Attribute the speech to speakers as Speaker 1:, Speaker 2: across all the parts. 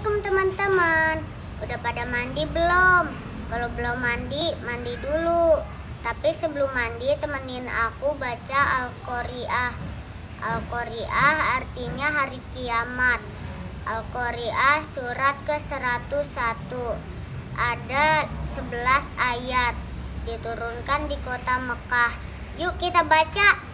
Speaker 1: Assalamualaikum teman-teman. Udah pada mandi belum? Kalau belum mandi, mandi dulu. Tapi sebelum mandi temenin aku baca Al-Qari'ah. Al-Qari'ah artinya hari kiamat. Al-Qari'ah surat ke-101. Ada 11 ayat. Diturunkan di kota Mekah. Yuk kita baca.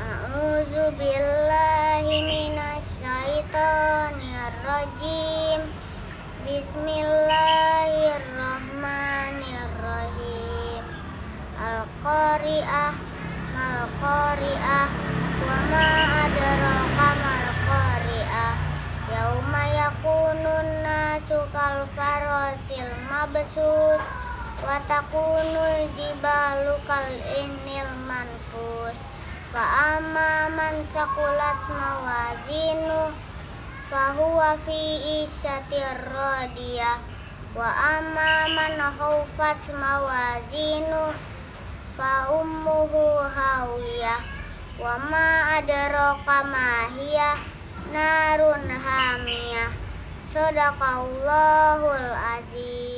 Speaker 1: A'udzubillahi minasyaitonirrajim. Bismillahirrahmanirrahim. Al-Qari'ah mal-Qari'ah wa ma adraka mal-Qari'ah. Yauma yakunun nasu kal farasil mabsus wa takunul jibalu kal ihnil manfus. Fa'amma man saqulat mawazinu fahuwa fi isyatir radiyah wa amma man khaffat mawazinu fa ummuhu hawiyah wa ma adraka ma hiya narun hamiyah. Shadaqallahul azim.